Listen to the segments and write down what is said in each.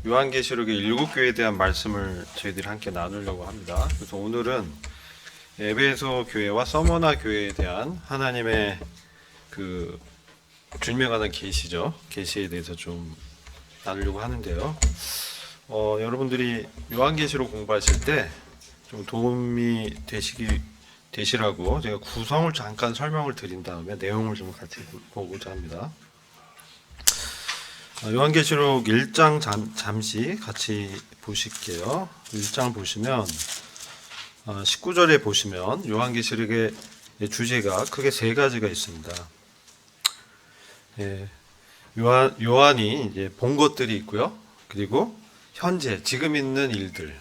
요한계시록의 일곱 교회에 대한 말씀을 저희들이 함께 나누려고 합니다. 그래서 오늘은 에베소 교회와 서머나 교회에 대한 하나님의 그 주님에 관한 계시죠. 계시에 대해서 좀 나누려고 하는데요. 여러분들이 요한계시록 공부하실 때 좀 도움이 되시라고 제가 구성을 잠깐 설명을 드린 다음에 내용을 좀 같이 보고자 합니다. 요한계시록 1장 잠시 같이 보실게요. 1장 보시면 19절에 보시면 요한계시록의 주제가 크게 세 가지가 있습니다. 요한이 이제 본 것들이 있고요. 그리고 현재 지금 있는 일들,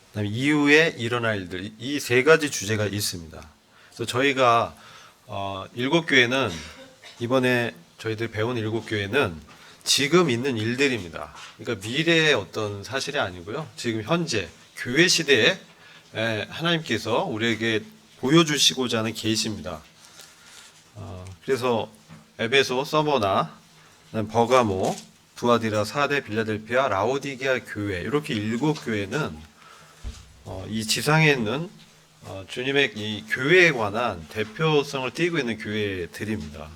그다음에 이후에 일어날 일들, 이 세 가지 주제가 있습니다. 그래서 저희가 일곱 교회는 이번에 저희들 배운 일곱 교회는 지금 있는 일들입니다. 그러니까 미래의 어떤 사실이 아니고요. 지금 현재 교회 시대에 하나님께서 우리에게 보여주시고자 하는 계시입니다. 그래서 에베소, 서머나, 버가모, 두아디라, 사데, 빌라델피아, 라오디게아 교회 이렇게 일곱 교회는 이 지상에 있는 주님의 이 교회에 관한 대표성을 띠고 있는 교회들입니다.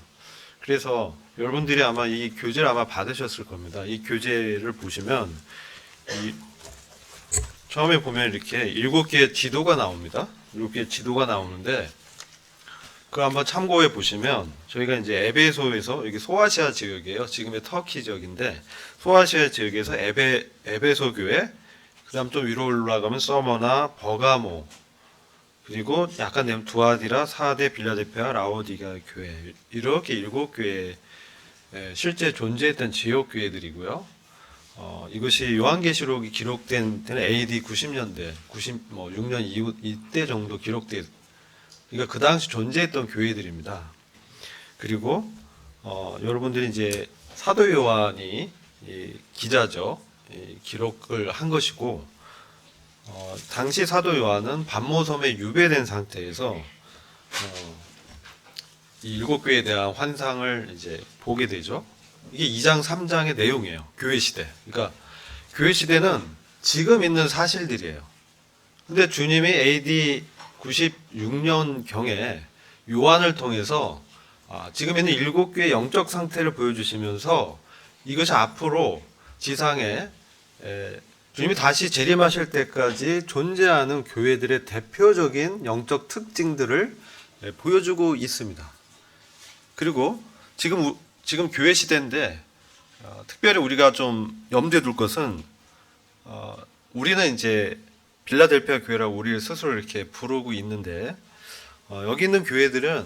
그래서 여러분들이 아마 이 교재를 아마 받으셨을 겁니다. 이 교재를 보시면 처음에 보면 이렇게 일곱 개의 지도가 나옵니다. 일곱 개의 지도가 나오는데 그거 한번 참고해 보시면 저희가 이제 에베소에서 여기 소아시아 지역이에요. 지금의 터키 지역인데 소아시아 지역에서 에베소 교회, 그다음 좀 위로 올라가면 서머나, 버가모, 그리고 약간 되면 두아디라, 사데, 빌라델피아, 라오디게아 교회 이렇게 일곱 교회 실제 존재했던 지역 교회들이고요. 이것이 요한계시록이 기록된 때는 AD 90년대, 96년 이후 이때 정도 기록돼. 그러니까 그 당시 존재했던 교회들입니다. 그리고 여러분들이 이제 사도 요한이 기자죠. 기록을 한 것이고 당시 사도 요한은 반모섬에 유배된 상태에서 이 일곱 교회에 대한 환상을 이제 보게 되죠. 이게 2장 3장의 내용이에요. 교회 시대. 그러니까 교회 시대는 지금 있는 사실들이에요. 근데 주님이 AD 96년 경에 요한을 통해서 지금 있는 일곱 교회의 영적 상태를 보여주시면서 이것이 앞으로 지상에 주님이 다시 재림하실 때까지 존재하는 교회들의 대표적인 영적 특징들을 보여주고 있습니다. 그리고 지금 교회 시대인데 특별히 우리가 좀 염두에 둘 것은 우리는 이제 빌라델피아 교회라고 우리를 스스로 이렇게 부르고 있는데 여기 있는 교회들은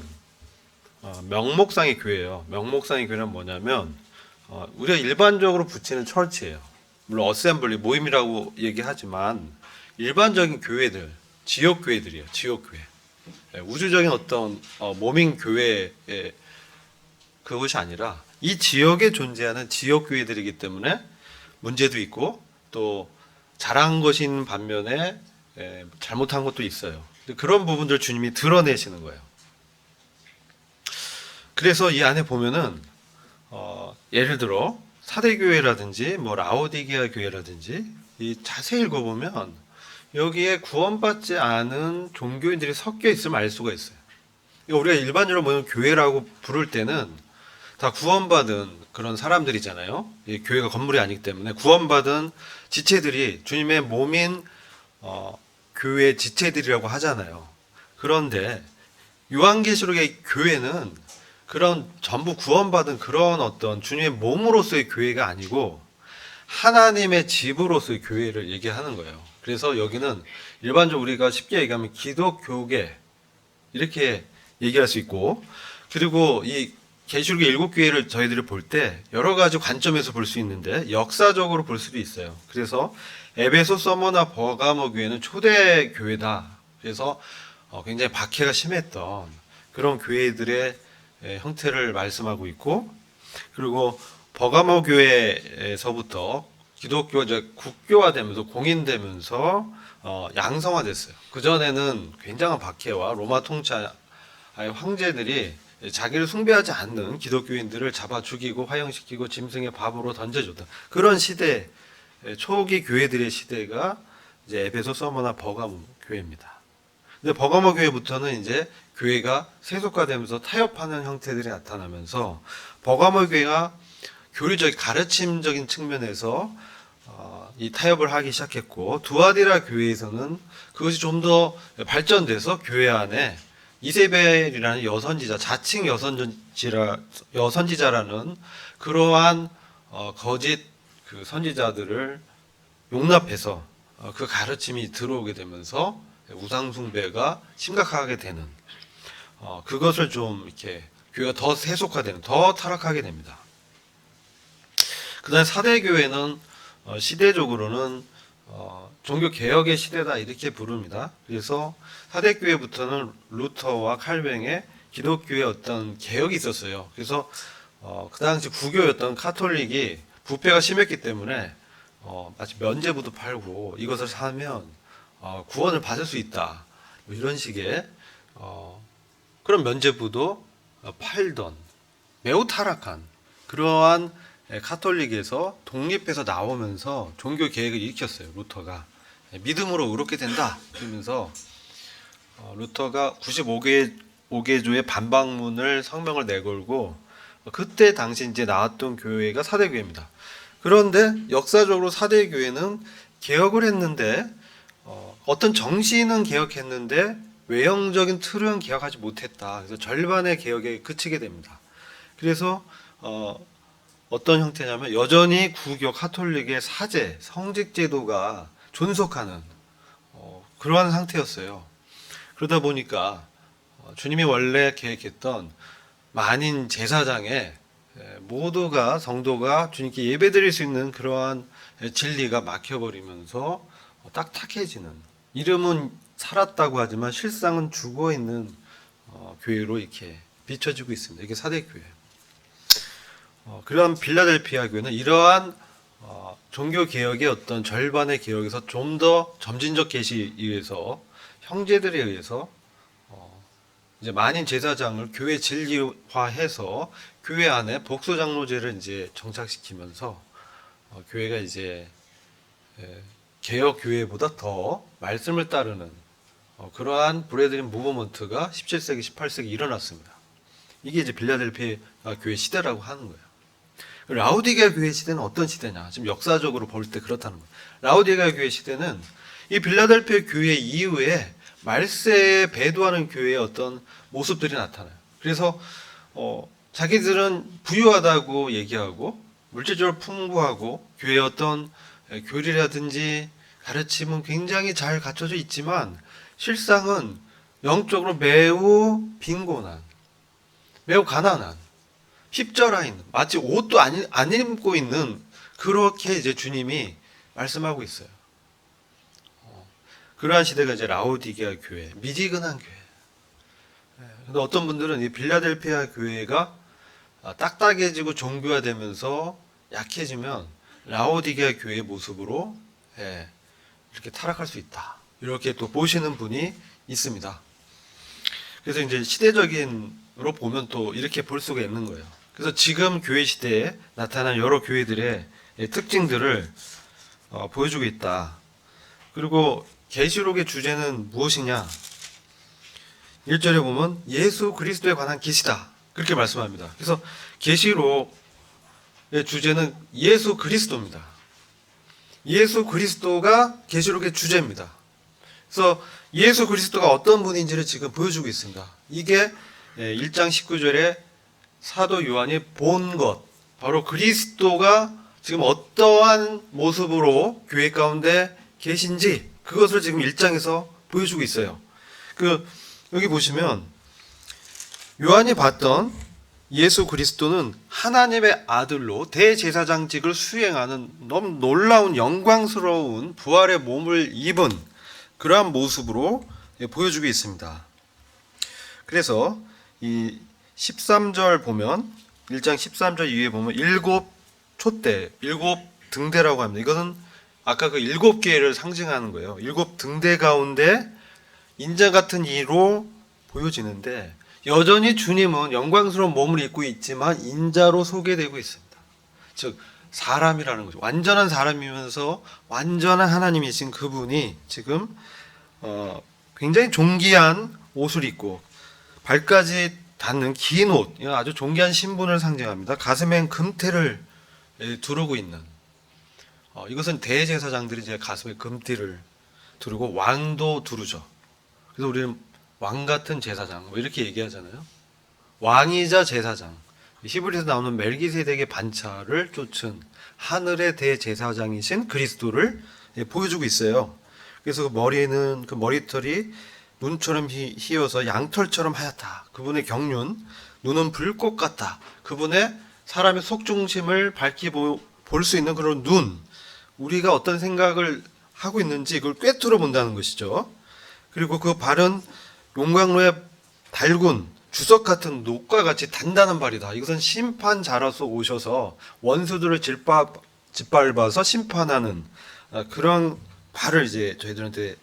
명목상의 교회예요. 명목상의 교회는 뭐냐면 우리가 일반적으로 붙이는 철치예요. 물론 어셈블리 모임이라고 얘기하지만 일반적인 교회들, 지역 교회들이에요. 지역 교회. 우주적인 어떤 모임 교회의 그것이 아니라 이 지역에 존재하는 지역 교회들이기 때문에 문제도 있고 또 잘한 것인 반면에 잘못한 것도 있어요. 그런 부분들 주님이 드러내시는 거예요. 그래서 이 안에 보면은 예를 들어 사대교회라든지 라오디게아 교회라든지 이 자세히 읽어보면 여기에 구원받지 않은 종교인들이 섞여 있음을 알 수가 있어요. 우리가 일반적으로 보면 교회라고 부를 때는 다 구원받은 그런 사람들이잖아요. 이 교회가 건물이 아니기 때문에 구원받은 지체들이 주님의 몸인 교회 지체들이라고 하잖아요. 그런데 요한계시록의 교회는 그런 전부 구원받은 그런 어떤 주님의 몸으로서의 교회가 아니고 하나님의 집으로서의 교회를 얘기하는 거예요. 그래서 여기는 일반적으로 우리가 쉽게 얘기하면 기독교계 이렇게 얘기할 수 있고, 그리고 이 계시록의 일곱 교회를 저희들이 볼 때 여러 가지 관점에서 볼 수 있는데 역사적으로 볼 수도 있어요. 그래서 에베소, 서머나, 버가모 교회는 초대 교회다. 그래서 굉장히 박해가 심했던 그런 교회들의 형태를 말씀하고 있고, 그리고 버가모 교회에서부터 기독교가 이제 국교화되면서 공인되면서 양성화됐어요. 그 전에는 굉장한 박해와 로마 통치하의 황제들이 자기를 숭배하지 않는 기독교인들을 잡아 죽이고 화형시키고 짐승의 밥으로 던져줬던 그런 시대에 초기 교회들의 시대가 이제 에베소, 서머나 버가모 교회입니다. 근데 버가모 교회부터는 이제 교회가 세속화되면서 타협하는 형태들이 나타나면서 버가모 교회가 교리적 가르침적인 측면에서 이 타협을 하기 시작했고, 두아디라 교회에서는 그것이 좀 더 발전돼서 교회 안에 이세벨이라는 여선지자, 자칭 여선지자라는 그러한 거짓 그 선지자들을 용납해서 그 가르침이 들어오게 되면서 우상 숭배가 심각하게 되는, 그것을 좀 이렇게 교회가 더 세속화되는, 더 타락하게 됩니다. 그다음에 사대 교회는 시대적으로는 종교 개혁의 시대다 이렇게 부릅니다. 그래서 사대 교회부터는 루터와 칼뱅의 기독교의 어떤 개혁이 있었어요. 그래서 그 당시 구교였던 카톨릭이 부패가 심했기 때문에 마치 면죄부도 팔고 이것을 사면 구원을 받을 수 있다, 뭐 이런 식의 그런 면죄부도 팔던 매우 타락한 그러한 카톨릭에서 독립해서 나오면서 종교 개혁을 일으켰어요. 루터가 믿음으로 의롭게 된다 그러면서 루터가 95개조의 반박문을 성명을 내걸고, 그때 당시 이제 나왔던 교회가 사대교회입니다. 그런데 역사적으로 사대교회는 개혁을 했는데 어떤 정신은 개혁했는데 외형적인 틀은 개혁하지 못했다. 그래서 절반의 개혁에 그치게 됩니다. 그래서 어떤 형태냐면 여전히 구교 카톨릭의 사제, 성직 제도가 존속하는 그러한 상태였어요. 그러다 보니까 주님이 원래 계획했던 만인 제사장에 모두가 성도가 주님께 예배드릴 수 있는 그러한 진리가 막혀버리면서 딱딱해지는, 이름은 살았다고 하지만 실상은 죽어있는 교회로 이렇게 비춰지고 있습니다. 이게 사대교회. 그러한 빌라델피아 교회는 이러한 종교 개혁의 어떤 절반의 개혁에서 좀 더 점진적 개시에 의해서 형제들에 의해서 이제 만인 제사장을 교회 진리화해서 교회 안에 복수 장로제를 이제 정착시키면서 교회가 이제 개혁 교회보다 더 말씀을 따르는 그러한 브레드린 무브먼트가 17세기, 18세기 일어났습니다. 이게 이제 빌라델피아 교회 시대라고 하는 거예요. 라오디게아 교회 시대는 어떤 시대냐? 지금 역사적으로 볼 때 그렇다는 거예요. 라오디게아 교회 시대는 이 빌라델피아 교회 이후에 말세에 배도하는 교회의 어떤 모습들이 나타나요. 그래서 자기들은 부유하다고 얘기하고 물질적으로 풍부하고 교회의 어떤 교리라든지 가르침은 굉장히 잘 갖춰져 있지만 실상은 영적으로 매우 빈곤한, 매우 가난한, 힙절하 있는, 마치 옷도 안 입고 있는, 그렇게 이제 주님이 말씀하고 있어요. 그러한 시대가 이제 라오디게아 교회, 미지근한 교회. 근데 어떤 분들은 이 빌라델피아 교회가 딱딱해지고 종교화되면서 약해지면 라오디게아 교회의 모습으로 이렇게 타락할 수 있다, 이렇게 또 보시는 분이 있습니다. 그래서 이제 시대적인으로 보면 또 이렇게 볼 수가 있는 거예요. 그래서 지금 교회 시대에 나타난 여러 교회들의 특징들을 보여주고 있다. 그리고 계시록의 주제는 무엇이냐? 1절에 보면 예수 그리스도에 관한 계시다, 그렇게 말씀합니다. 그래서 계시록의 주제는 예수 그리스도입니다. 예수 그리스도가 계시록의 주제입니다. 그래서 예수 그리스도가 어떤 분인지를 지금 보여주고 있습니다. 이게 1장 19절에 사도 요한이 본 것, 바로 그리스도가 지금 어떠한 모습으로 교회 가운데 계신지, 그것을 지금 1장에서 보여주고 있어요. 여기 보시면 요한이 봤던 예수 그리스도는 하나님의 아들로 대제사장직을 수행하는 너무 놀라운 영광스러운 부활의 몸을 입은 그러한 모습으로 보여주고 있습니다. 그래서 이 13절 보면, 1장 13절 이후에 보면 일곱 촛대, 일곱 등대라고 합니다. 이것은 아까 그 일곱 개를 상징하는 거예요. 일곱 등대 가운데 인자 같은 이로 보여지는데, 여전히 주님은 영광스러운 몸을 입고 있지만 인자로 소개되고 있습니다. 즉 사람이라는 거죠. 완전한 사람이면서 완전한 하나님이신 그분이 지금 굉장히 존귀한 옷을 입고 발까지 닿는 긴 옷, 아주 존귀한 신분을 상징합니다. 가슴엔 금태를 두르고 있는, 이것은 대제사장들이 이제 가슴에 금띠를 두르고 왕도 두르죠. 그래서 우리는 왕 같은 제사장 뭐 이렇게 얘기하잖아요. 왕이자 제사장. 히브리에서 나오는 멜기세덱의 반차를 쫓은 하늘의 대제사장이신 그리스도를 보여주고 있어요. 그래서 그 머리는 그 머리털이 눈처럼 희어서 양털처럼 하얗다. 그분의 경륜, 눈은 불꽃 같다. 그분의 사람의 속중심을 밝히 볼 수 있는 그런 눈, 우리가 어떤 생각을 하고 있는지 그걸 꿰뚫어 본다는 것이죠. 그리고 그 발은 용광로의 달군 주석 같은 녹과 같이 단단한 발이다. 이것은 심판자로서 오셔서 원수들을 짓밟아서 심판하는 그런 발을 이제 저희들한테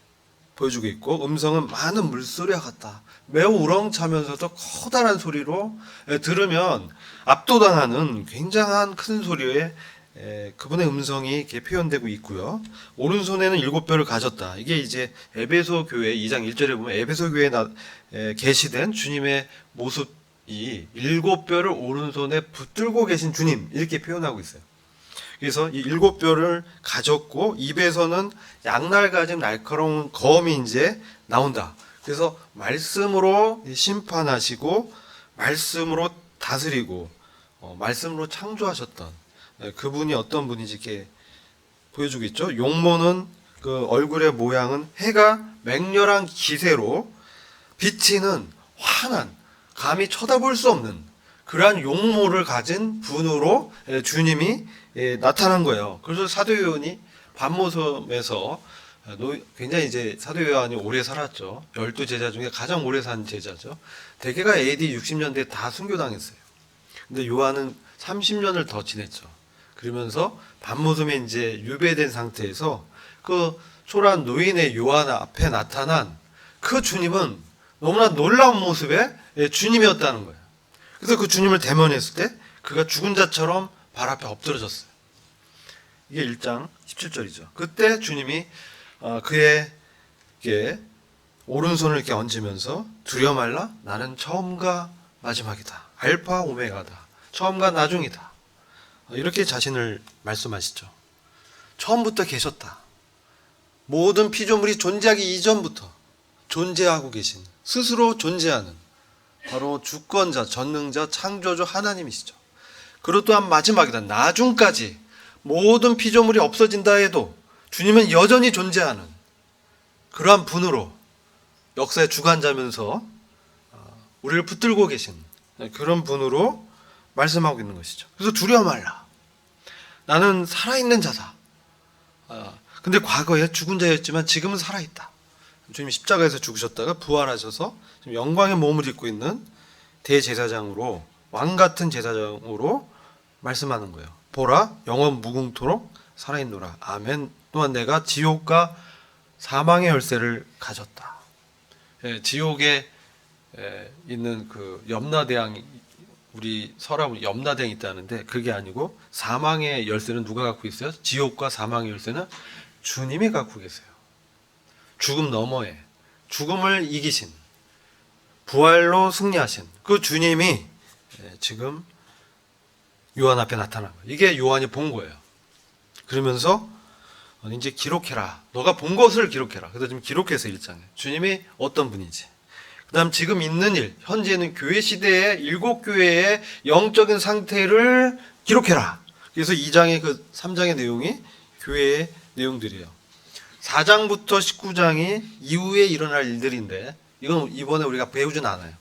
보여주고 있고, 음성은 많은 물소리와 같다. 매우 우렁차면서도 커다란 소리로 들으면 압도당하는 굉장한 큰 소리에 그분의 음성이 이렇게 표현되고 있고요. 오른손에는 7뼈를 가졌다. 이게 이제 에베소 교회 2장 1절에 보면 에베소 교회에 계시된 주님의 모습이 7뼈를 오른손에 붙들고 계신 주님, 이렇게 표현하고 있어요. 그래서 이 7뼈를 가졌고 입에서는 양날 가진 날카로운 검이 이제 나온다. 그래서 말씀으로 심판하시고 말씀으로 다스리고 말씀으로 창조하셨던 그분이 어떤 분인지 이렇게 보여주고 있죠. 용모는 그 얼굴의 모양은 해가 맹렬한 기세로 비치는 환한, 감히 쳐다볼 수 없는 그러한 용모를 가진 분으로 주님이 나타난 거예요. 그래서 사도 요한이 반모섬에서 굉장히 이제 사도 요한이 오래 살았죠. 12제자 중에 가장 오래 산 제자죠. 대개가 AD 60년대에 다 순교당했어요. 근데 요한은 30년을 더 지냈죠. 그러면서 반모섬에 이제 유배된 상태에서 그 초라한 노인의 요한 앞에 나타난 그 주님은 너무나 놀라운 모습의 주님이었다는 거예요. 그래서 그 주님을 대면했을 때 그가 죽은 자처럼 발 앞에 엎드러졌어요. 이게 1장 17절이죠. 그때 주님이 그의 오른손을 이렇게 얹으면서 두려워 말라, 나는 처음과 마지막이다. 알파 오메가다. 처음과 나중이다. 이렇게 자신을 말씀하시죠. 처음부터 계셨다. 모든 피조물이 존재하기 이전부터 존재하고 계신, 스스로 존재하는 바로 주권자, 전능자, 창조주 하나님이시죠. 그리고 또한 마지막이다. 나중까지 모든 피조물이 없어진다 해도 주님은 여전히 존재하는 그러한 분으로 역사의 주관자면서 우리를 붙들고 계신 그런 분으로 말씀하고 있는 것이죠. 그래서 두려워 말라. 나는 살아있는 자다. 근데 과거에 죽은 자였지만 지금은 살아있다. 주님이 십자가에서 죽으셨다가 부활하셔서 지금 영광의 몸을 입고 있는 대제사장으로, 왕같은 제사장으로 말씀하는 거예요. 보라, 영원 무궁토록 살아있노라. 아멘. 또한 내가 지옥과 사망의 열쇠를 가졌다. 지옥에 있는 그 염라대왕, 우리 설화에 염라대왕이 있다는데 그게 아니고 사망의 열쇠는 누가 갖고 있어요? 지옥과 사망의 열쇠는 주님이 갖고 계세요. 죽음 너머에 죽음을 이기신, 부활로 승리하신 그 주님이 지금 요한 앞에 나타난 거예요. 이게 요한이 본 거예요. 그러면서 이제 기록해라. 너가 본 것을 기록해라. 그래서 지금 기록해서 1장에 주님이 어떤 분인지, 그 다음 지금 있는 일, 현재 있는 교회 시대의 7교회의 영적인 상태를 기록해라. 그래서 2장의 그 3장의 내용이 교회의 내용들이에요. 4장부터 19장이 이후에 일어날 일들인데 이건 이번에 우리가 배우진 않아요.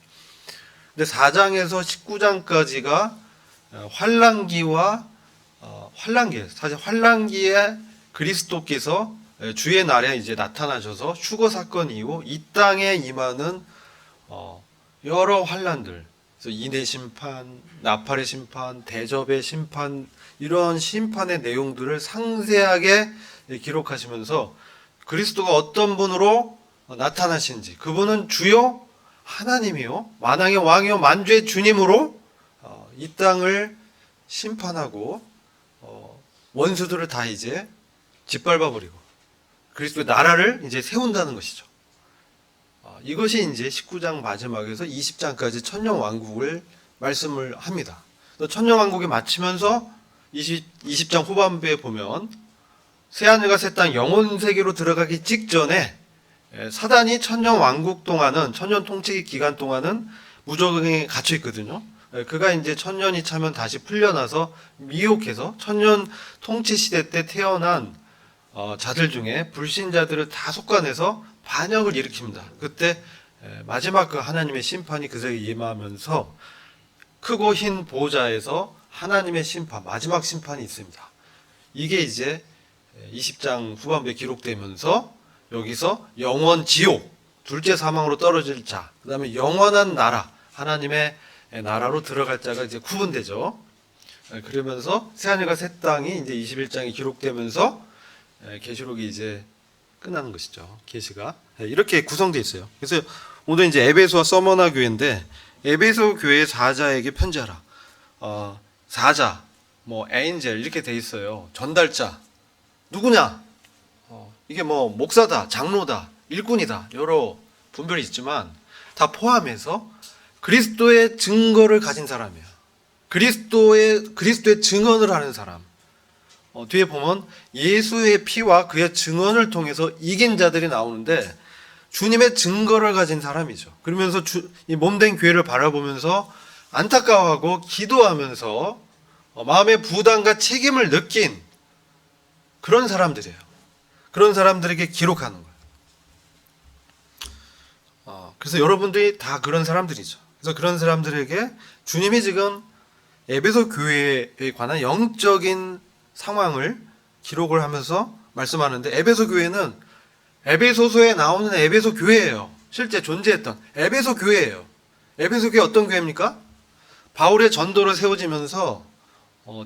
근데 4장에서 19장까지가 환란기와 환란기, 사실 환란기에 그리스도께서 주의 날에 이제 나타나셔서 휴거 사건 이후 이 땅에 임하는 여러 환란들, 그래서 인의 심판, 나팔의 심판, 대접의 심판, 이런 심판의 내용들을 상세하게 기록하시면서 그리스도가 어떤 분으로 나타나신지, 그분은 주요 하나님이요 만왕의 왕이요 만주의 주님으로 이 땅을 심판하고 원수들을 다 이제 짓밟아 버리고 그리스도의 나라를 이제 세운다는 것이죠. 이것이 이제 19장 마지막에서 20장까지 천년 왕국을 말씀을 합니다. 천년 왕국이 마치면서 20장 후반부에 보면 새하늘과 새 땅 영원 세계로 들어가기 직전에 사단이 천년 왕국 동안은, 천년 통치 기간 동안은 무적응에 갇혀 있거든요. 그가 이제 천년이 차면 다시 풀려나서 미혹해서 천년 통치 시대 때 태어난 자들 중에 불신자들을 다 속아내서 반역을 일으킵니다. 그때 마지막 그 하나님의 심판이 그들에게 임하면서 크고 흰 보좌에서 하나님의 심판, 마지막 심판이 있습니다. 이게 이제 20장 후반부에 기록되면서 여기서 영원 지옥, 둘째 사망으로 떨어질 자, 그 다음에 영원한 나라, 하나님의 나라로 들어갈 자가 이제 구분되죠. 그러면서 새하늘과 새 땅이 이제 21장에 기록되면서 계시록이 이제 끝나는 것이죠. 계시가 이렇게 구성되어 있어요. 그래서 오늘 이제 에베소와 서머나 교회인데 에베소 교회 사자에게 편지하라. 사자, 뭐 에인젤 이렇게 돼 있어요. 전달자 누구냐? 이게 뭐 목사다, 장로다, 일꾼이다 여러 분별이 있지만 다 포함해서 그리스도의 증거를 가진 사람이에요. 그리스도의 증언을 하는 사람. 뒤에 보면 예수의 피와 그의 증언을 통해서 이긴 자들이 나오는데 주님의 증거를 가진 사람이죠. 그러면서 이 몸된 교회를 바라보면서 안타까워하고 기도하면서 마음의 부담과 책임을 느낀 그런 사람들이에요. 그런 사람들에게 기록하는 거예요. 그래서 여러분들이 다 그런 사람들이죠. 그래서 그런 사람들에게 주님이 지금 에베소 교회에 관한 영적인 상황을 기록을 하면서 말씀하는데 에베소 교회는 에베소서에 나오는 에베소 교회예요. 실제 존재했던 에베소 교회예요. 에베소 교회 어떤 교회입니까? 바울의 전도로 세워지면서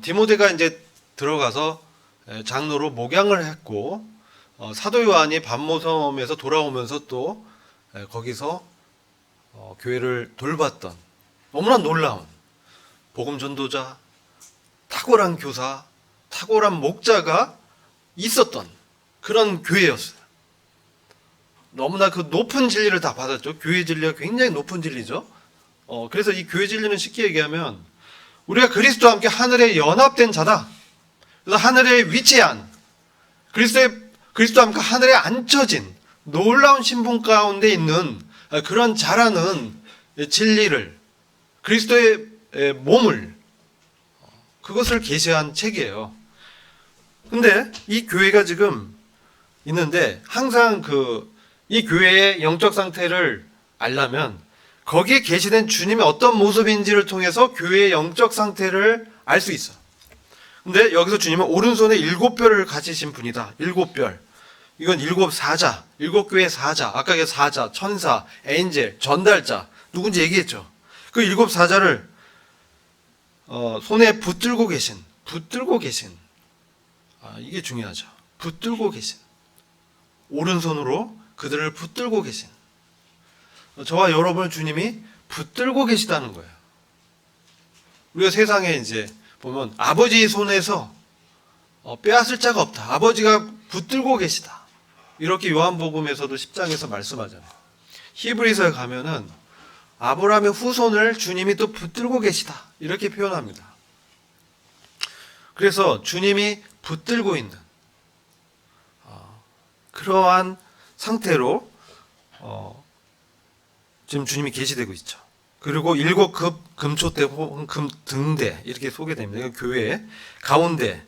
디모데가 이제 들어가서 장로로 목양을 했고 사도 요한이 반모섬에서 돌아오면서 또 거기서 교회를 돌봤던 너무나 놀라운 복음 전도자, 탁월한 교사, 탁월한 목자가 있었던 그런 교회였어요. 너무나 그 높은 진리를 다 받았죠. 교회 진리가 굉장히 높은 진리죠. 그래서 이 교회 진리는 쉽게 얘기하면 우리가 그리스도와 함께 하늘에 연합된 자다. 그래서 하늘에 위치한 그리스도와 함께 하늘에 앉혀진 놀라운 신분 가운데 있는 그런 자라는 진리를 그리스도의 몸을 그것을 계시한 책이에요. 근데 이 교회가 지금 있는데 항상 이 교회의 영적 상태를 알려면 거기에 계시된 주님의 어떤 모습인지를 통해서 교회의 영적 상태를 알 수 있어. 근데 여기서 주님은 오른손에 7별을 가지신 분이다. 7별. 이건 7 사자, 7교회 사자. 아까 그 사자, 천사, 에인젤, 전달자 누군지 얘기했죠. 그 7 사자를 손에 붙들고 계신. 이게 중요하죠. 붙들고 계신. 오른손으로 그들을 붙들고 계신. 저와 여러분을 주님이 붙들고 계시다는 거예요. 우리가 세상에 이제 보면 아버지의 손에서 빼앗을 자가 없다. 아버지가 붙들고 계시다. 이렇게 요한복음에서도 10장에서 말씀하잖아요. 히브리서에 가면은 아브라함의 후손을 주님이 또 붙들고 계시다. 이렇게 표현합니다. 그래서 주님이 붙들고 있는 그러한 상태로 지금 주님이 계시되고 있죠. 그리고 7 금초대 혹은 금등대 이렇게 소개됩니다. 교회 가운데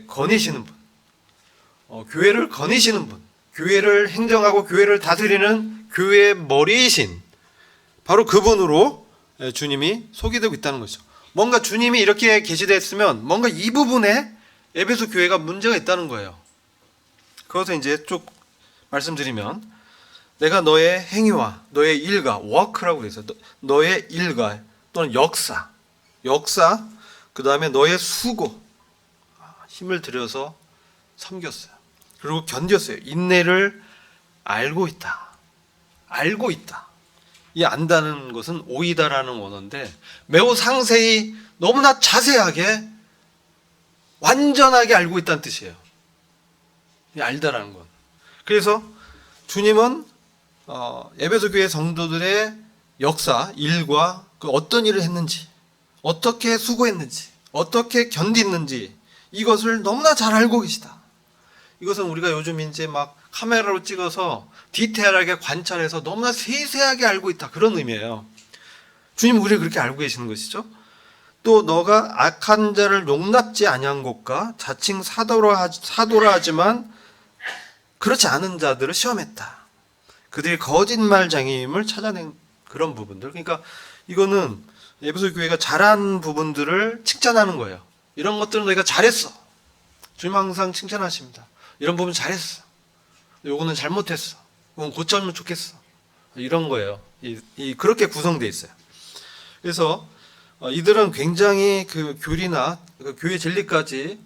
거니시는 분, 교회를 거니시는 분, 교회를 행정하고 교회를 다스리는 교회의 머리이신 바로 그분으로 주님이 소개되고 있다는 것이죠. 뭔가 주님이 이렇게 계시됐으면 뭔가 이 부분에 에베소 교회가 문제가 있다는 거예요. 그것을 이제 쭉 말씀드리면 내가 너의 행위와 너의 일과 워크라고 그랬어요. 너의 일과 또는 역사 그 다음에 너의 수고 힘을 들여서 섬겼어요. 그리고 견뎠어요. 인내를 알고 있다. 이 안다는 것은 오이다라는 원어인데 매우 상세히 너무나 자세하게 완전하게 알고 있다는 뜻이에요. 이 알다라는 건. 그래서 주님은 에베소 교회 성도들의 역사, 일과 그 어떤 일을 했는지, 어떻게 수고했는지, 어떻게 견디는지 이것을 너무나 잘 알고 계시다. 이것은 우리가 요즘 이제 막 카메라로 찍어서 디테일하게 관찰해서 너무나 세세하게 알고 있다. 그런 의미예요. 주님 우리를 그렇게 알고 계시는 것이죠. 또 너가 악한 자를 용납지 아니한 것과 자칭 사도라 하지만 그렇지 않은 자들을 시험했다. 그들이 거짓말장애임을 찾아낸 그런 부분들. 그러니까 이거는 에베소 교회가 잘한 부분들을 칭찬하는 거예요. 이런 것들은 너희가 잘했어. 주님 항상 칭찬하십니다. 이런 부분 잘했어. 요거는 잘못했어. 이건 고쳐면 좋겠어. 이런 거예요. 그렇게 구성되어 있어요. 그래서 이들은 굉장히 그 교리나 그 교회 진리까지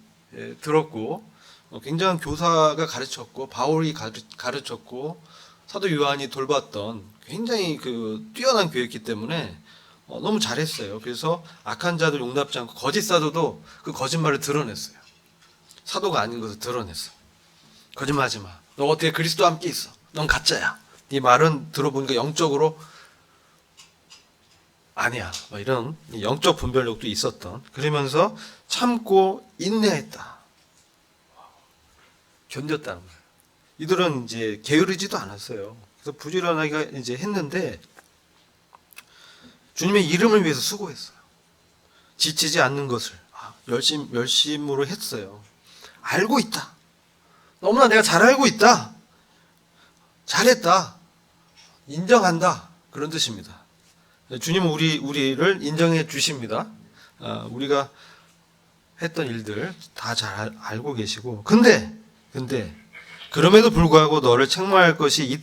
들었고 굉장한 교사가 가르쳤고 바울이 가르쳤고 사도 요한이 돌봤던 굉장히 그 뛰어난 교회였기 때문에 너무 잘했어요. 그래서 악한 자들 용납지 않고 거짓 사도도 그 거짓말을 드러냈어요. 사도가 아닌 것을 드러냈어. 거짓말하지 마. 너 어떻게 그리스도와 함께 있어? 넌 가짜야. 네 말은 들어보니까 영적으로 아니야. 이런 영적 분별력도 있었던. 그러면서 참고 인내했다. 견뎠다는 거예요. 이들은 이제 게으르지도 않았어요. 그래서 부지런하게 이제 했는데 주님의 이름을 위해서 수고했어요. 지치지 않는 것을 열심으로 했어요. 알고 있다. 너무나 내가 잘 알고 있다. 잘했다. 인정한다. 그런 뜻입니다. 주님은 우리를 인정해 주십니다. 우리가 했던 일들 다 잘 알고 계시고 근데 그럼에도 불구하고 너를 책망할 것이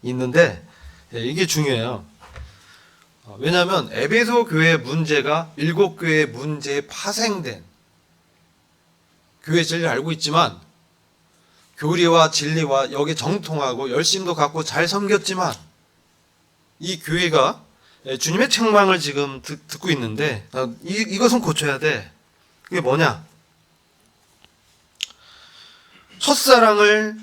있는데 이게 중요해요. 왜냐하면 에베소 교회의 문제가 일곱 교회의 문제에 파생된 교회 진리를 알고 있지만 교리와 진리와 여기 정통하고 열심도 갖고 잘 섬겼지만 이 교회가 주님의 책망을 지금 듣고 있는데 이것은 고쳐야 돼. 그게 뭐냐? 첫사랑을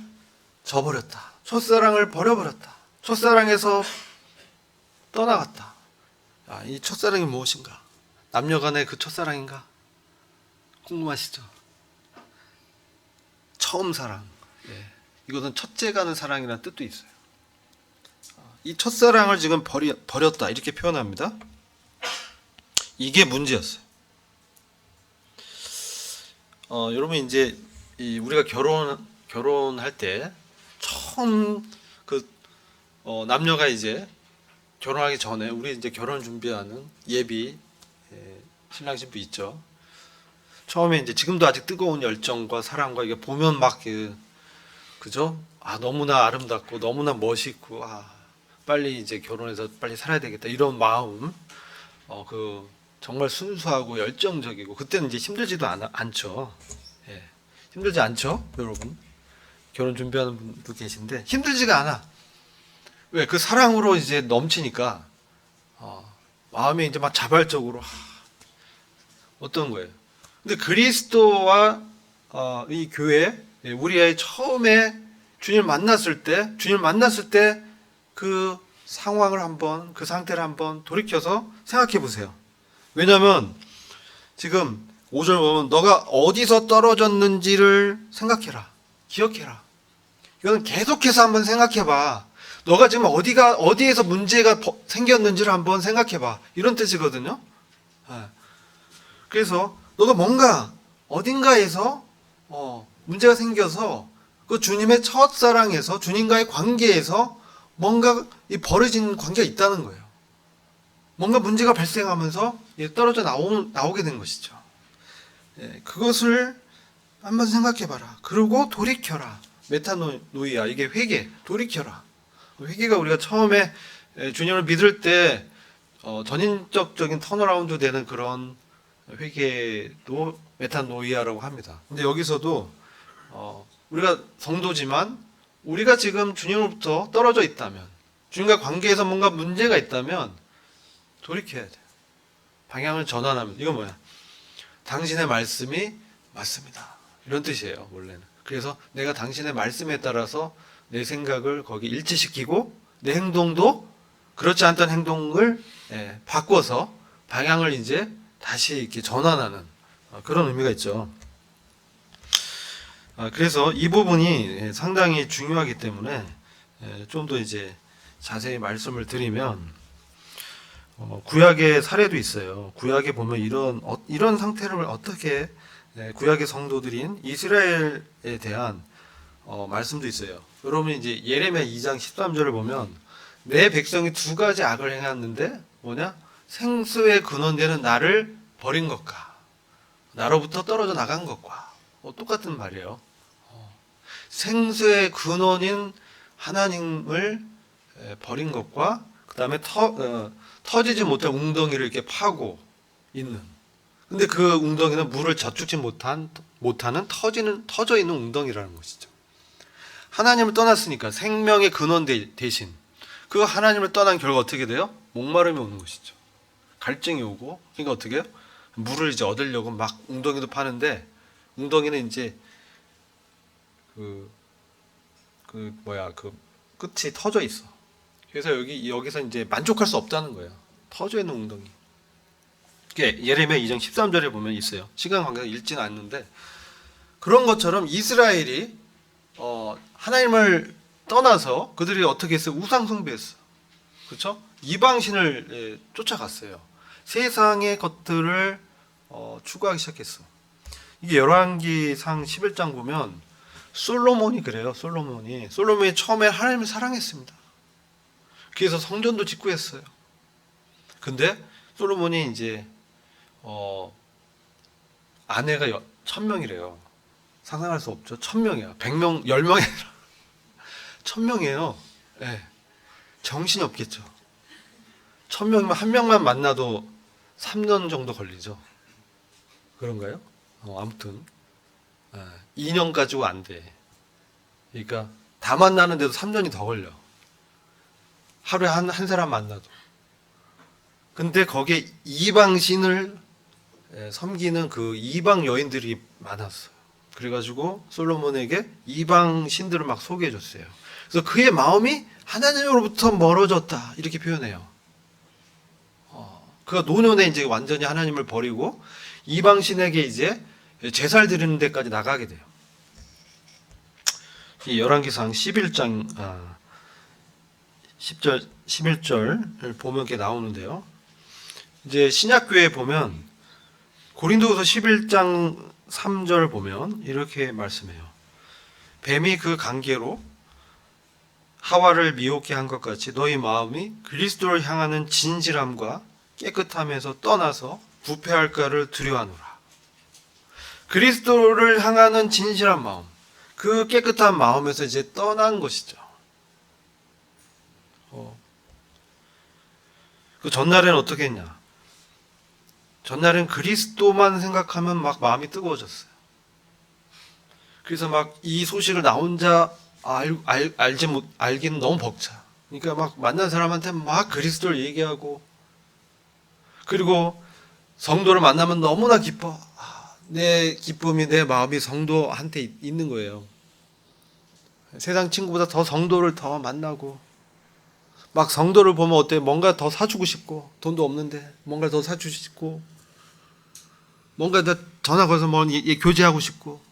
저버렸다. 첫사랑을 버려버렸다. 첫사랑에서 떠나갔다. 이 첫사랑이 무엇인가? 남녀간의 그 첫사랑인가? 궁금하시죠? 처음 사랑. 이것은 첫째 가는 사랑이라는 뜻도 있어요. 이 첫사랑을 지금 버렸다 이렇게 표현합니다. 이게 문제였어요. 여러분 이제 우리가 결혼할 때 처음 남녀가 이제 결혼하기 전에 우리 이제 결혼 준비하는 예비 신랑 신부 있죠. 처음에 이제 지금도 아직 뜨거운 열정과 사랑과 이게 보면 막 그죠? 너무나 아름답고 너무나 멋있고 빨리 이제 결혼해서 빨리 살아야 되겠다 이런 마음 정말 순수하고 열정적이고 그때는 이제 힘들지도 않죠. 힘들지 않죠, 여러분? 결혼 준비하는 분도 계신데 힘들지가 않아. 왜? 그 사랑으로 이제 넘치니까 마음이 이제 막 자발적으로 어떤 거예요. 근데 그리스도와 이 교회 우리의 처음에 주님을 만났을 때 그 상황을 한번 그 상태를 한번 돌이켜서 생각해 보세요. 왜냐하면 지금 5절 보면 너가 어디서 떨어졌는지를 생각해라. 기억해라. 이거는 계속해서 한번 생각해봐. 너가 지금 어디에서 문제가 생겼는지를 한번 생각해봐. 이런 뜻이거든요. 그래서 너가 뭔가 어딘가에서 문제가 생겨서 그 주님의 첫사랑에서 주님과의 관계에서 뭔가 벌어진 관계가 있다는 거예요. 뭔가 문제가 발생하면서 떨어져 나오게 된 것이죠. 그것을 한번 생각해봐라. 그리고 돌이켜라. 메타노이아 이게 회개. 돌이켜라. 회개가 우리가 처음에 주님을 믿을 때 전인적인 턴어라운드 되는 그런 회개도 메타노이아라고 합니다. 근데 여기서도 우리가 성도지만 우리가 지금 주님으로부터 떨어져 있다면 주님과 관계에서 뭔가 문제가 있다면 돌이켜야 돼요. 방향을 전환하면 이건 뭐야? 당신의 말씀이 맞습니다. 이런 뜻이에요, 원래는. 그래서 내가 당신의 말씀에 따라서 내 생각을 거기 일치시키고 내 행동도 그렇지 않던 행동을 바꿔서 방향을 이제 다시 이렇게 전환하는 그런 의미가 있죠. 그래서 이 부분이 상당히 중요하기 때문에 좀 더 이제 자세히 말씀을 드리면 구약의 사례도 있어요. 구약에 보면 이런 상태를 어떻게 구약의 성도들인 이스라엘에 대한 말씀도 있어요. 여러분 이제 예레미야 2장 13절을 보면 내 백성이 두 가지 악을 행했는데 뭐냐? 생수의 근원되는 나를 버린 것과 나로부터 떨어져 나간 것과 똑같은 말이에요. 생수의 근원인 하나님을 버린 것과 그 다음에 터지지 못한 웅덩이를 이렇게 파고 있는. 근데 그 웅덩이는 물을 저축지 못하는 터져 있는 웅덩이라는 것이죠. 하나님을 떠났으니까 생명의 근원 대신 그 하나님을 떠난 결과 어떻게 돼요? 목마름이 오는 것이죠. 갈증이 오고 그러니까 어떻게 해요? 물을 이제 얻으려고 막 웅덩이도 파는데 웅덩이는 이제 그 끝이 터져 있어. 그래서 여기서 이제 만족할 수 없다는 거예요. 터져 있는 웅덩이. 예레미야 2장 13절에 보면 있어요. 시간 관계가 읽지는 않는데 그런 것처럼 이스라엘이 하나님을 떠나서 그들이 어떻게 했어요? 우상 숭배했어. 그렇죠? 이방신을 쫓아갔어요. 세상의 것들을 추구하기 시작했어. 이게 열왕기상 11장 보면 솔로몬이 그래요. 솔로몬이 처음에 하나님을 사랑했습니다. 그래서 성전도 짓고 했어요. 근데 솔로몬이 이제 아내가 1000명이래요. 상상할 수 없죠. 1000명이야. 100명, 10명이 아니라 1000명이에요. 네. 정신이 없겠죠. 1000명이면 한 명만 만나도 3년 정도 걸리죠. 그런가요? 아무튼 2년 가지고 안 돼. 그러니까 다 만나는데도 3년이 더 걸려. 하루에 한 사람 만나도. 근데 거기에 이방신을 섬기는 그 이방 여인들이 많았어요. 그래가지고 솔로몬에게 이방 신들을 막 소개해 줬어요. 그래서 그의 마음이 하나님으로부터 멀어졌다 이렇게 표현해요. 그가 노년에 이제 완전히 하나님을 버리고 이방 신에게 이제 제사를 드리는 데까지 나가게 돼요. 이 열왕기상 11장 10절 11절을 보면 이렇게 나오는데요. 이제 신약교회에 보면 고린도후서 11장 3절 보면 이렇게 말씀해요. 뱀이 그 관계로 하와를 미혹게 한 것 같이 너희 마음이 그리스도를 향하는 진실함과 깨끗함에서 떠나서 부패할까를 두려워하노라. 그리스도를 향하는 진실한 마음, 그 깨끗한 마음에서 이제 떠난 것이죠. 그 전날에는 어떻게 했냐? 전날엔 그리스도만 생각하면 막 마음이 뜨거워졌어요. 그래서 막 이 소식을 나 혼자 알기는 너무 벅차. 그러니까 막 만난 사람한테 막 그리스도를 얘기하고, 그리고 성도를 만나면 너무나 기뻐. 내 기쁨이 내 마음이 성도한테 있는 거예요. 세상 친구보다 더 성도를 더 만나고, 막 성도를 보면 어때? 뭔가 더 사주고 싶고, 돈도 없는데 뭔가 더 사주고 싶고, 뭔가 더 전화 걸어서 교제하고 싶고,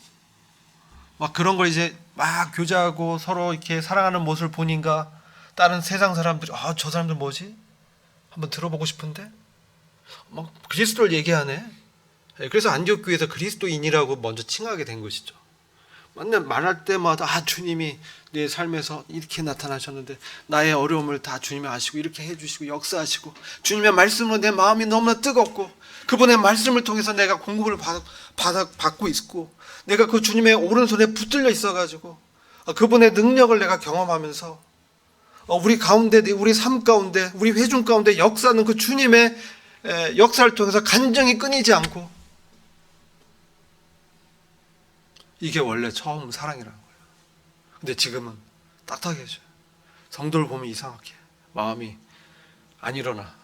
막 그런 걸 이제 막 교제하고 서로 이렇게 사랑하는 모습을 보니까 다른 세상 사람들이 저 사람들 뭐지? 한번 들어보고 싶은데? 막 그리스도를 얘기하네. 그래서 안디옥교회에서 그리스도인이라고 먼저 칭하게 된 것이죠. 맨날 말할 때마다 주님이 내 삶에서 이렇게 나타나셨는데 나의 어려움을 다 주님이 아시고 이렇게 해주시고 역사하시고 주님의 말씀으로 내 마음이 너무나 뜨겁고 그분의 말씀을 통해서 내가 공급을 받고 있고 내가 그 주님의 오른손에 붙들려 있어가지고 그분의 능력을 내가 경험하면서 우리 가운데 우리 삶 가운데 우리 회중 가운데 역사는 그 주님의 역사를 통해서 간증이 끊이지 않고, 이게 원래 처음 사랑이라는 거예요. 근데 지금은 딱딱해져요. 성도를 보면 이상하게 마음이 안 일어나.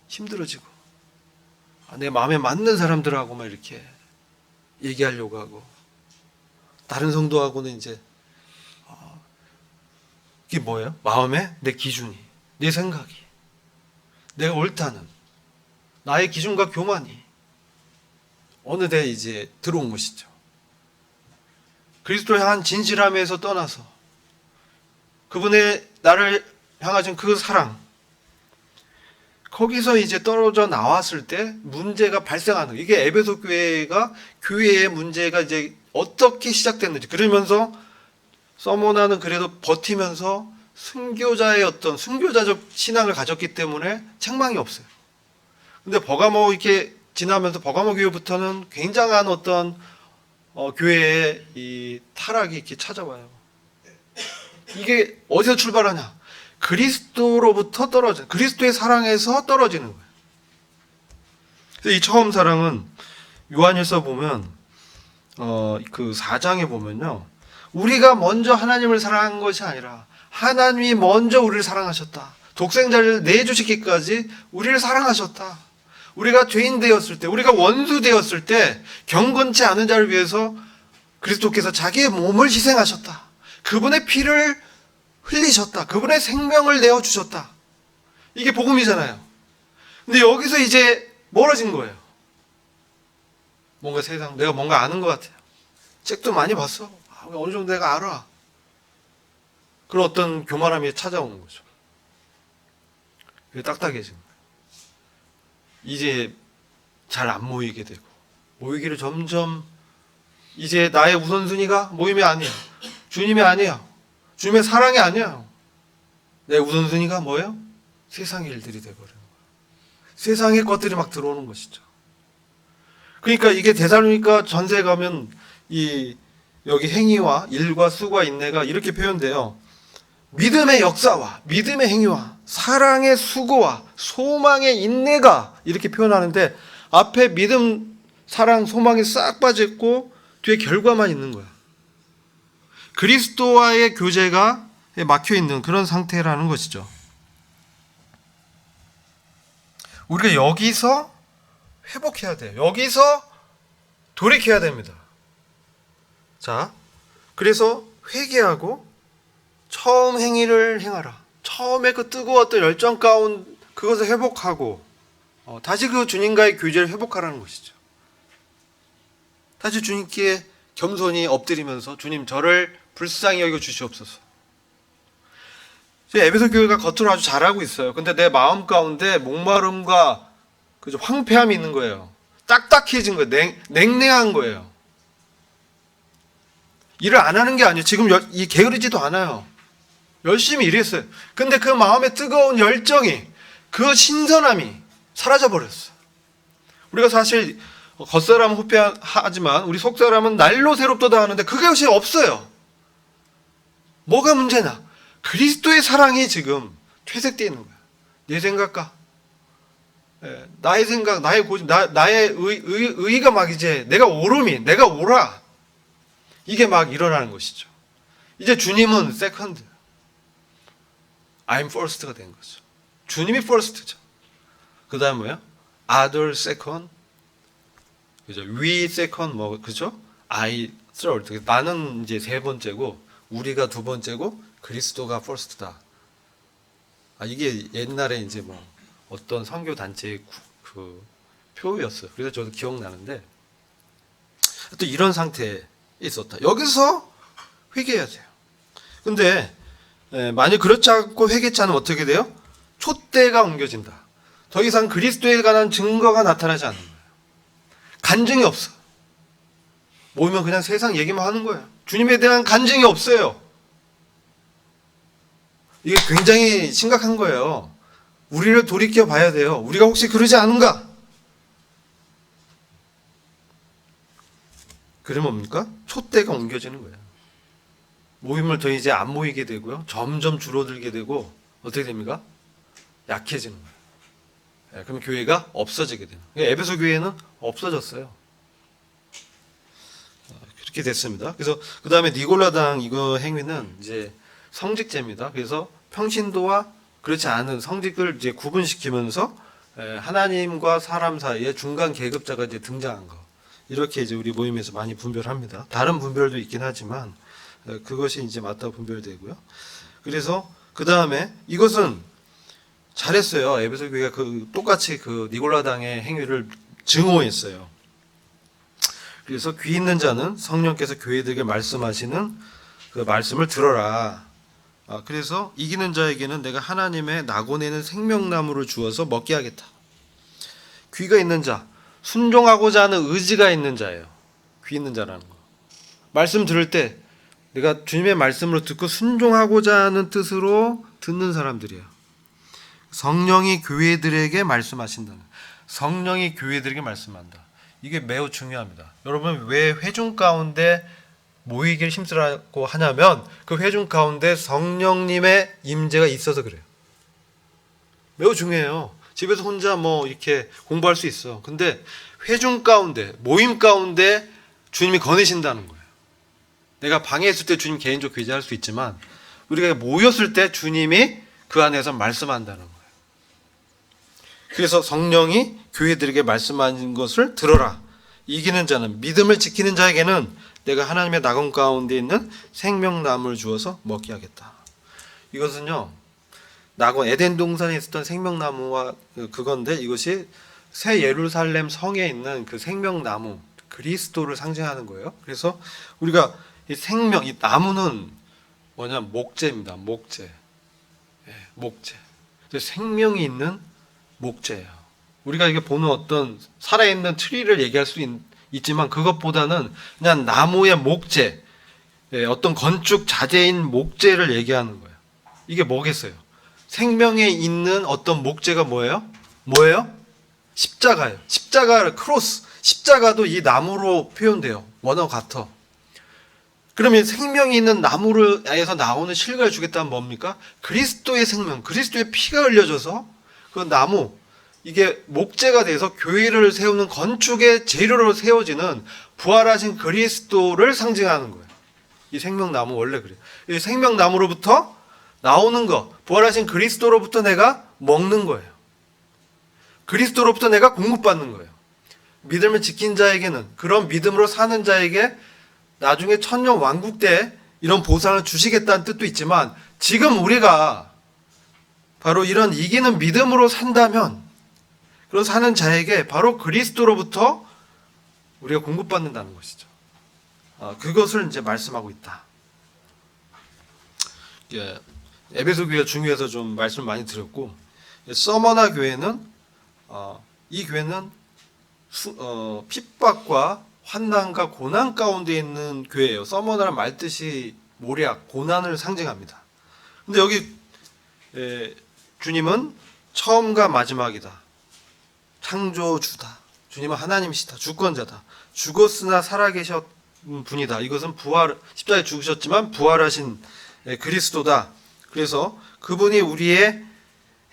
힘들어지고 내 마음에 맞는 사람들하고만 이렇게 얘기하려고 하고, 다른 성도하고는 이제 이게 뭐예요? 마음에 내 기준이, 내 생각이, 내가 옳다는 나의 기준과 교만이 어느 때 이제 들어온 것이죠. 그리스도를 향한 진실함에서 떠나서 그분의 나를 향하신 그 사랑, 거기서 이제 떨어져 나왔을 때 문제가 발생하는, 이게 에베소 교회의 문제가 이제 어떻게 시작됐는지. 그러면서 서머나는 그래도 버티면서 순교자의 어떤 순교자적 신앙을 가졌기 때문에 책망이 없어요. 근데 버가모 이렇게 지나면서 버가모 교회부터는 굉장한 어떤 교회의 이 타락이 이렇게 찾아와요. 이게 어디서 출발하냐? 그리스도로부터 떨어져, 그리스도의 사랑에서 떨어지는 거예요. 그래서 이 처음 사랑은 요한일서 보면 그 4장에 보면요, 우리가 먼저 하나님을 사랑한 것이 아니라 하나님이 먼저 우리를 사랑하셨다. 독생자를 내주시기까지 우리를 사랑하셨다. 우리가 죄인 되었을 때, 우리가 원수 되었을 때 경건치 않은 자를 위해서 그리스도께서 자기의 몸을 희생하셨다. 그분의 피를 흘리셨다. 그분의 생명을 내어주셨다. 이게 복음이잖아요. 근데 여기서 이제 멀어진 거예요. 뭔가 세상, 내가 뭔가 아는 것 같아요. 책도 많이 봤어. 어느 정도 내가 알아. 그런 어떤 교만함이 찾아오는 거죠. 딱딱해진 거예요. 이제 잘 안 모이게 되고, 모이기를 점점, 이제 나의 우선순위가 모임이 아니야. 주님이 아니야. 주님의 사랑이 아니야. 내 우선순위가 뭐예요? 세상의 일들이 돼버리는 거예요. 세상의 것들이 막 들어오는 것이죠. 그러니까 이게 데살로니가 전서에 가면 여기 행위와 일과 수과 인내가 이렇게 표현돼요. 믿음의 역사와 믿음의 행위와 사랑의 수고와 소망의 인내가 이렇게 표현하는데, 앞에 믿음, 사랑, 소망이 싹 빠졌고 뒤에 결과만 있는 거야. 그리스도와의 교제가 막혀있는 그런 상태라는 것이죠. 우리가 여기서 회복해야 돼요. 여기서 돌이켜야 됩니다. 자, 그래서 회개하고 처음 행위를 행하라. 처음에 그 뜨거웠던 열정 가운 그것을 회복하고 다시 그 주님과의 교제를 회복하라는 것이죠. 다시 주님께 겸손히 엎드리면서 주님, 저를 불쌍히 여겨 주시옵소서. 에베소 교회가 겉으로 아주 잘하고 있어요. 근데 내 마음 가운데 목마름과 그죠, 황폐함이 있는 거예요. 딱딱해진 거예요. 냉랭한 거예요. 일을 안 하는 게 아니에요. 지금 게으르지도 않아요. 열심히 일했어요. 근데 그 마음의 뜨거운 열정이, 그 신선함이 사라져 버렸어요. 우리가 사실 겉사람은 후패하지만 우리 속사람은 날로 새롭도다 하는데 그것이 없어요. 뭐가 문제냐? 그리스도의 사랑이 지금 퇴색되어 있는 거야. 내 생각과 나의 생각, 나의 고집, 나의 의의가 막 이제 내가 옳아. 이게 막 일어나는 것이죠. 이제 주님은 세컨드, I'm first가 된 거죠. 주님이 first죠. 그 다음 뭐야? Other second, 그죠? We second, 그죠? I third. 나는 이제 세 번째고, 우리가 두 번째고, 그리스도가 first다. 이게 옛날에 이제 어떤 선교 단체의 그 표였어요. 그래서 저도 기억나는데, 또 이런 상태에 있었다. 여기서 회개해야 돼요. 근데 만약 그렇지 않고 회개치 않으면 어떻게 돼요? 촛대가 옮겨진다. 더 이상 그리스도에 관한 증거가 나타나지 않는 거예요. 간증이 없어. 모이면 그냥 세상 얘기만 하는 거예요. 주님에 대한 간증이 없어요. 이게 굉장히 심각한 거예요. 우리를 돌이켜 봐야 돼요. 우리가 혹시 그러지 않은가? 그러면 뭡니까? 촛대가 옮겨지는 거예요. 모임을 더 이제 안 모이게 되고요. 점점 줄어들게 되고 어떻게 됩니까? 약해지는 거예요. 그럼 교회가 없어지게 되는 거예요. 에베소 교회는 없어졌어요. 그렇게 됐습니다. 그래서 그 다음에 니골라당 이거 행위는 이제 성직제입니다. 그래서 평신도와 그렇지 않은 성직을 이제 구분시키면서 하나님과 사람 사이에 중간 계급자가 이제 등장한 거. 이렇게 이제 우리 모임에서 많이 분별합니다. 다른 분별도 있긴 하지만 그것이 이제 맞다 분별되고요. 그래서 그 다음에 이것은 잘했어요. 에베소 교회가 그 똑같이 그 니골라당의 행위를 증오했어요. 그래서 귀 있는 자는 성령께서 교회들에게 말씀하시는 그 말씀을 들어라. 그래서 이기는 자에게는 내가 하나님의 나고내는 생명나무를 주어서 먹게 하겠다. 귀가 있는 자, 순종하고자 하는 의지가 있는 자예요. 귀 있는 자라는 거. 말씀 들을 때 내가 주님의 말씀으로 듣고 순종하고자 하는 뜻으로 듣는 사람들이에요. 성령이 교회들에게 말씀하신다는, 성령이 교회들에게 말씀한다. 이게 매우 중요합니다. 여러분, 왜 회중 가운데 모이기를 힘쓰라고 하냐면 그 회중 가운데 성령님의 임재가 있어서 그래요. 매우 중요해요. 집에서 혼자 뭐 이렇게 공부할 수 있어. 근데 회중 가운데, 모임 가운데 주님이 거느신다는 거예요. 내가 방에 있을 때 주님 개인적으로 교제할 수 있지만 우리가 모였을 때 주님이 그 안에서 말씀한다는 거예요. 그래서 성령이 교회들에게 말씀하는 것을 들어라. 이기는 자는, 믿음을 지키는 자에게는 내가 하나님의 낙원 가운데 있는 생명나무를 주어서 먹게 하겠다. 이것은요, 낙원 에덴 동산에 있었던 생명나무와 그건데 이것이 새 예루살렘 성에 있는 그 생명나무 그리스도를 상징하는 거예요. 그래서 우리가 이 생명, 이 나무는 뭐냐, 목재입니다. 목재. 목재. 생명이 있는 목재예요. 우리가 이게 보는 어떤 살아있는 트리를 얘기할 수 있지만 그것보다는 그냥 나무의 목재, 어떤 건축 자재인 목재를 얘기하는 거예요. 이게 뭐겠어요? 생명에 있는 어떤 목재가 뭐예요? 뭐예요? 십자가예요. 십자가, 크로스. 십자가도 이 나무로 표현돼요. 원어 같아. 그러면 생명이 있는 나무에서 나오는 실과를 주겠다면 뭡니까? 그리스도의 생명, 그리스도의 피가 흘려져서 그 나무, 이게 목재가 돼서 교회를 세우는 건축의 재료로 세워지는 부활하신 그리스도를 상징하는 거예요. 이 생명나무 원래 그래요. 이 생명나무로부터 나오는 거, 부활하신 그리스도로부터 내가 먹는 거예요. 그리스도로부터 내가 공급받는 거예요. 믿음을 지킨 자에게는, 그런 믿음으로 사는 자에게 나중에 천년 왕국 때 이런 보상을 주시겠다는 뜻도 있지만 지금 우리가 바로 이런 이기는 믿음으로 산다면 그런 사는 자에게 바로 그리스도로부터 우리가 공급받는다는 것이죠. 그것을 이제 말씀하고 있다. 에베소 교회가 중요해서 좀 말씀을 많이 드렸고, 서머나 교회는 이 교회는 핍박과 환난과 고난 가운데 있는 교회예요. 서머나란 말뜻이 모략, 고난을 상징합니다. 근데 여기 주님은 처음과 마지막이다. 창조주다. 주님은 하나님이시다. 주권자다. 죽었으나 살아계신 분이다. 이것은 십자가에 죽으셨지만 부활하신 그리스도다. 그래서 그분이 우리의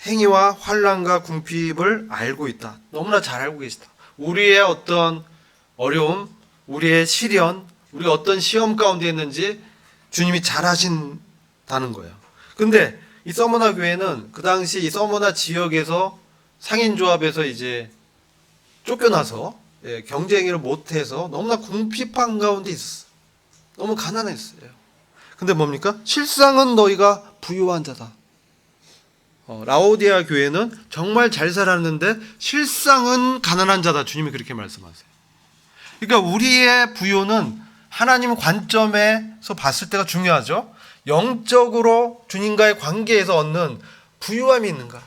행위와 환난과 궁핍을 알고 있다. 너무나 잘 알고 계시다. 우리의 어떤 어려움, 우리의 시련, 우리가 어떤 시험 가운데 있는지 주님이 잘 아신다는 거예요. 근데 이 서머나 교회는 그 당시 이 서머나 지역에서 상인조합에서 이제 쫓겨나서 경쟁을 못해서 너무나 궁핍한 가운데 있었어요. 너무 가난했어요. 근데 뭡니까? 실상은 너희가 부유한 자다. 라오디아 교회는 정말 잘 살았는데 실상은 가난한 자다. 주님이 그렇게 말씀하세요. 그러니까 우리의 부요는 하나님 관점에서 봤을 때가 중요하죠. 영적으로 주님과의 관계에서 얻는 부유함이 있는가?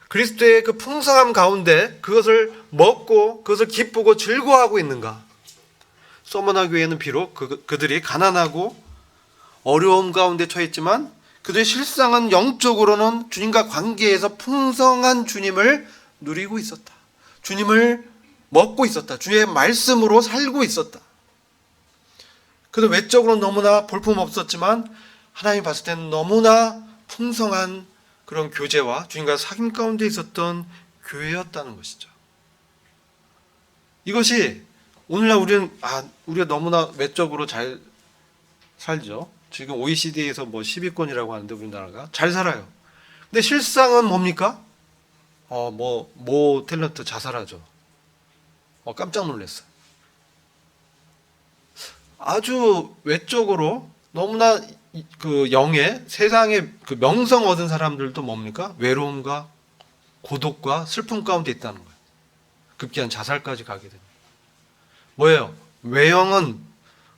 그리스도의 그 풍성함 가운데 그것을 먹고 그것을 기쁘고 즐거워하고 있는가? 서머나 교회는 비록 그들이 가난하고 어려움 가운데 처했지만 그들의 실상은 영적으로는 주님과 관계에서 풍성한 주님을 누리고 있었다. 주님을 먹고 있었다. 주의 말씀으로 살고 있었다. 그래도 외적으로는 너무나 볼품없었지만 하나님이 봤을 때는 너무나 풍성한 그런 교제와 주님과 사귐 가운데 있었던 교회였다는 것이죠. 이것이 오늘날 우리가 너무나 외적으로 잘 살죠. 지금 OECD에서 뭐 10위권이라고 하는데 우리나라가 잘 살아요. 근데 실상은 뭡니까? 뭐 탤런트 자살하죠. 깜짝 놀랐어요. 아주 외적으로 너무나 그 영의 세상의 그 명성 얻은 사람들도 뭡니까? 외로움과 고독과 슬픔 가운데 있다는 거예요. 급기한 자살까지 가게 됩니다. 뭐예요? 외형은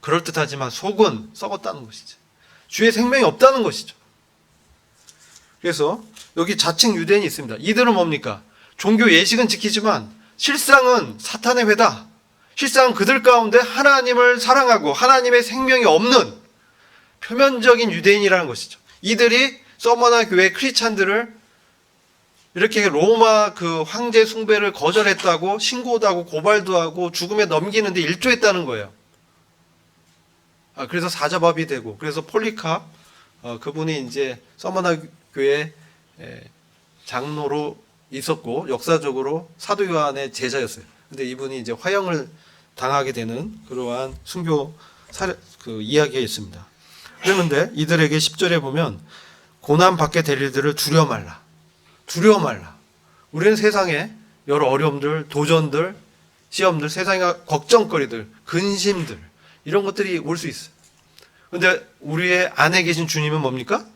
그럴듯하지만 속은 썩었다는 것이죠. 주의 생명이 없다는 것이죠. 그래서 여기 자칭 유대인이 있습니다. 이들은 뭡니까? 종교 예식은 지키지만 실상은 사탄의 회다. 실상은 그들 가운데 하나님을 사랑하고 하나님의 생명이 없는 표면적인 유대인이라는 것이죠. 이들이 서머나 교회 크리스찬들을 이렇게 로마 그 황제 숭배를 거절했다고 신고도 하고 고발도 하고 죽음에 넘기는데 일조했다는 거예요. 그래서 사자밥이 되고, 그래서 폴리캅 그분이 이제 서머나 교회 장로로 있었고 역사적으로 사도 요한의 제자였어요. 근데 이분이 이제 화형을 당하게 되는 그러한 순교 그 이야기가 있습니다. 그런데 이들에게 10절에 보면 고난 받게 될 일들을 두려워 말라. 두려워 말라. 우리는 세상에 여러 어려움들, 도전들, 시험들, 세상의 걱정거리들, 근심들 이런 것들이 올 수 있어요. 그런데 우리의 안에 계신 주님은 뭡니까?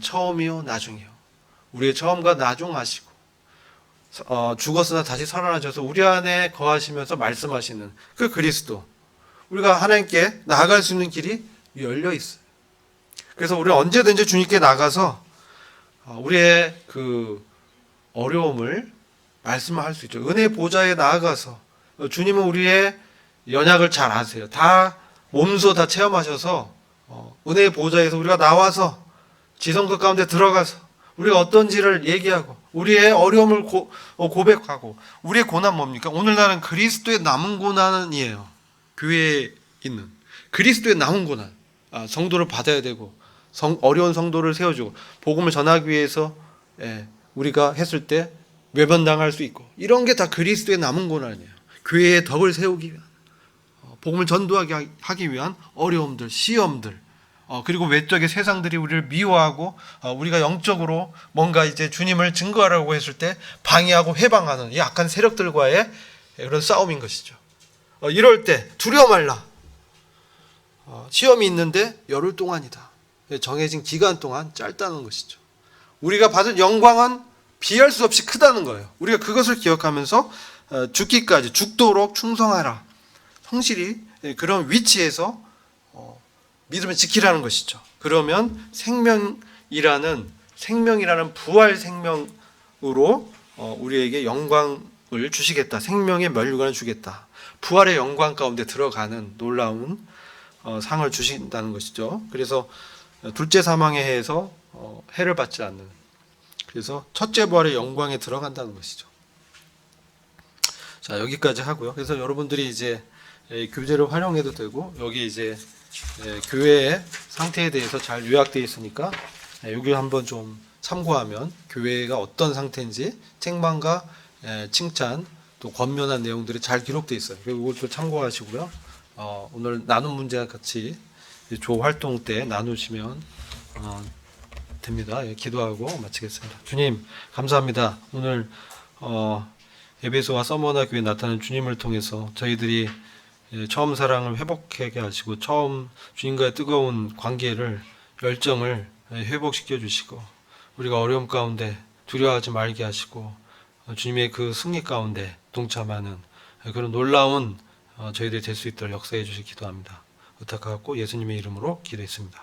처음이요 나중이요. 우리의 처음과 나중 아시고 죽었으나 다시 살아나셔서 우리 안에 거하시면서 말씀하시는 그 그리스도, 우리가 하나님께 나아갈 수 있는 길이 열려 있어요. 그래서 우리는 언제든지 주님께 나가서 우리의 그 어려움을 말씀할 수 있죠. 은혜 보좌에 나아가서 주님은 우리의 연약을 잘 아세요. 다 몸소 다 체험하셔서 은혜의 보좌에서 우리가 나와서 지성소 가운데 들어가서 우리가 어떤지를 얘기하고 우리의 어려움을 고백하고, 우리의 고난 뭡니까? 오늘날은 그리스도의 남은 고난이에요. 교회에 있는 그리스도의 남은 고난. 성도를 받아야 되고 어려운 성도를 세워주고 복음을 전하기 위해서 우리가 했을 때 외면당할 수 있고, 이런 게 다 그리스도의 남은 고난이에요. 교회의 덕을 세우기 위한, 복음을 전도하게 하기 위한 어려움들, 시험들, 그리고 외적의 세상들이 우리를 미워하고 우리가 영적으로 뭔가 이제 주님을 증거하라고 했을 때 방해하고 회방하는 이 악한 세력들과의 그런 싸움인 것이죠. 이럴 때 두려워 말라. 시험이 있는데 열흘 동안이다. 정해진 기간 동안 짧다는 것이죠. 우리가 받은 영광은 비할 수 없이 크다는 거예요. 우리가 그것을 기억하면서 죽기까지 죽도록 충성하라. 성실히 그런 위치에서 믿음을 지키라는 것이죠. 그러면 생명이라는 부활 생명으로 우리에게 영광을 주시겠다. 생명의 면류관을 주겠다. 부활의 영광 가운데 들어가는 놀라운 상을 주신다는 것이죠. 그래서 둘째 사망의 해에서 해를 받지 않는, 그래서 첫째 부활의 영광에 들어간다는 것이죠. 자, 여기까지 하고요. 그래서 여러분들이 이제 교재를 활용해도 되고, 여기 이제 교회의 상태에 대해서 잘 요약되어 있으니까 여기 한번 좀 참고하면 교회가 어떤 상태인지 책망과 칭찬 또 권면한 내용들이 잘 기록되어 있어요. 그리고 이것도 참고하시고요. 오늘 나눔 문제와 같이 조 활동 때 나누시면 됩니다. 기도하고 마치겠습니다. 주님 감사합니다. 오늘 에베소와 서머나 교회에 나타난 주님을 통해서 저희들이 처음 사랑을 회복하게 하시고 처음 주님과의 뜨거운 관계를, 열정을 회복시켜 주시고 우리가 어려움 가운데 두려워하지 말게 하시고 주님의 그 승리 가운데 동참하는 그런 놀라운 저희들이 될 수 있도록 역사해 주시기 기도합니다. 부탁하고 예수님의 이름으로 기도했습니다.